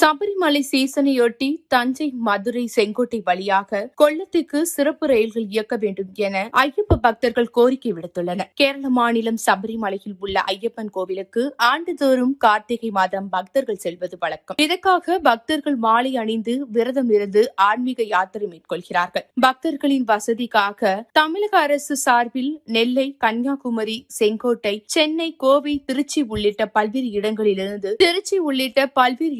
சபரிமலை சீசனையொட்டி தஞ்சை, மதுரை, செங்கோட்டை வழியாக கொல்லத்துக்கு சிறப்பு ரயில்கள் இயக்க வேண்டும் என ஐயப்ப பக்தர்கள் கோரிக்கை விடுத்துள்ளனர். கேரள மாநிலம் சபரிமலையில் உள்ள ஐயப்பன் கோவிலுக்கு ஆண்டுதோறும் கார்த்திகை மாதம் பக்தர்கள் செல்வது வழக்கம். இதற்காக பக்தர்கள் மாலை அணிந்து விரதம் இருந்து ஆன்மீக யாத்திரை மேற்கொள்கிறார்கள். பக்தர்களின் வசதிக்காக தமிழக அரசு சார்பில் நெல்லை, கன்னியாகுமரி, செங்கோட்டை, சென்னை, கோவை, திருச்சி உள்ளிட்ட பல்வேறு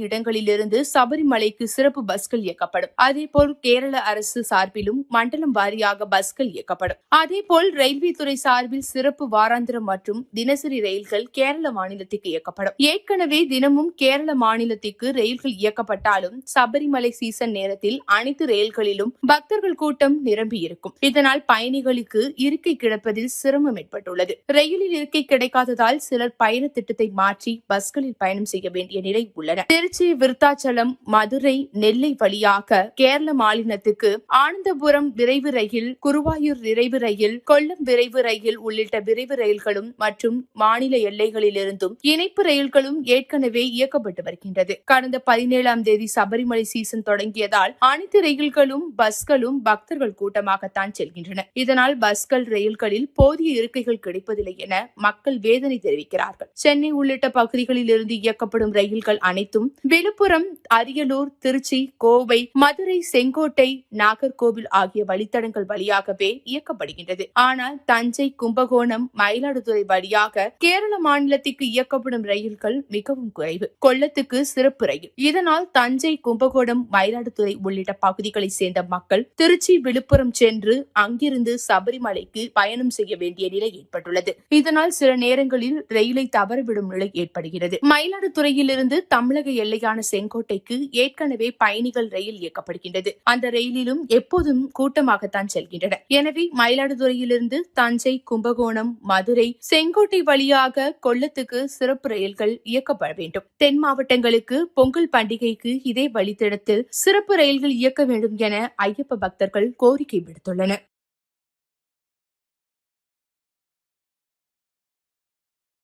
இடங்களிலிருந்து சபரிமலைக்கு சிறப்பு பஸ்கள் இயக்கப்படும். அதேபோல் கேரள அரசு சார்பிலும் மண்டலம் வாரியாக பஸ்கள் இயக்கப்படும். அதேபோல் ரயில்வே துறை சார்பில் சிறப்பு வாராந்திர மற்றும் தினசரி ரயில்கள் கேரள மாநிலத்திற்கு இயக்கப்படும். ஏற்கனவே தினமும் கேரள மாநிலத்திற்கு ரயில்கள் இயக்கப்பட்டாலும் சபரிமலை சீசன் நேரத்தில் அனைத்து ரயில்களிலும் பக்தர்கள் கூட்டம் நிரம்பி இருக்கும். இதனால் பயணிகளுக்கு இருக்கை கிடப்பதில் சிரமம் ஏற்பட்டுள்ளது. ரயிலில் இருக்கை கிடைக்காததால் சிலர் பயண திட்டத்தை மாற்றி பஸ்களில் பயணம் செய்ய வேண்டிய நிலை உள்ளன. திருச்சி, விருத்தாச்சலம், மதுரை, நெல்லை வழியாக கேரள மாநிலத்துக்கு ஆனந்தபுரம் விரைவு ரயில், குருவாயூர் விரைவு ரயில், கொல்லம் விரைவு ரயில் உள்ளிட்ட விரைவு ரயில்களும் மற்றும் மாநில எல்லைகளிலிருந்தும் இணைப்பு ரயில்களும் ஏற்கனவே இயக்கப்பட்டு வருகின்றது. கடந்த 17ஆம் தேதி சபரிமலை சீசன் தொடங்கியதால் அனைத்து ரயில்களும் பஸ்களும் பக்தர்கள் கூட்டமாகத்தான் செல்கின்றன. இதனால் பஸ்கள், ரயில்களில் போதிய இருக்கைகள் கிடைப்பதில்லை என மக்கள் வேதனை தெரிவிக்கிறார்கள். சென்னை உள்ளிட்ட பகுதிகளில் இருந்து இயக்கப்படும் ரயில்கள் அனைத்தும் விழுப்புரம், அரியலூர், திருச்சி, கோவை, மதுரை, செங்கோட்டை, நாகர்கோவில் ஆகிய வழித்தடங்கள் வழியாகவே இயக்கப்படுகின்றது. ஆனால் தஞ்சை, கும்பகோணம், மயிலாடுதுறை வழியாக கேரள மாநிலத்திற்கு இயக்கப்படும் ரயில்கள் மிகவும் குறைவு. கொல்லத்துக்கு சிறப்பு ரயில். இதனால் தஞ்சை, கும்பகோணம், மயிலாடுதுறை உள்ளிட்ட பகுதிகளை சேர்ந்த மக்கள் திருச்சி, விழுப்புரம் சென்று அங்கிருந்து சபரிமலைக்கு பயணம் செய்ய வேண்டிய நிலை ஏற்பட்டுள்ளது. இதனால் சில நேரங்களில் ரயிலை தவறவிடும் நிலை ஏற்படுகிறது. மயிலாடுதுறையிலிருந்து தமிழக எல்லையான செங்கோட்டைக்கு ஏற்கனவே பயணிகள் ரயில் இயக்கப்படுகின்றது. அந்த ரயிலிலும் எப்போதும் கூட்டமாகத்தான் செல்கின்றன. எனவே மயிலாடுதுறையிலிருந்து தஞ்சை, கும்பகோணம், மதுரை, செங்கோட்டை வழியாக கொல்லத்துக்கு சிறப்பு ரயில்கள் இயக்கப்பட வேண்டும். தென் மாவட்டங்களுக்கு பொங்கல் பண்டிகைக்கு இதே வழித்தடத்தில் சிறப்பு ரயில்கள் இயக்க வேண்டும் என ஐயப்ப பக்தர்கள் கோரிக்கை விடுத்துள்ளனர்.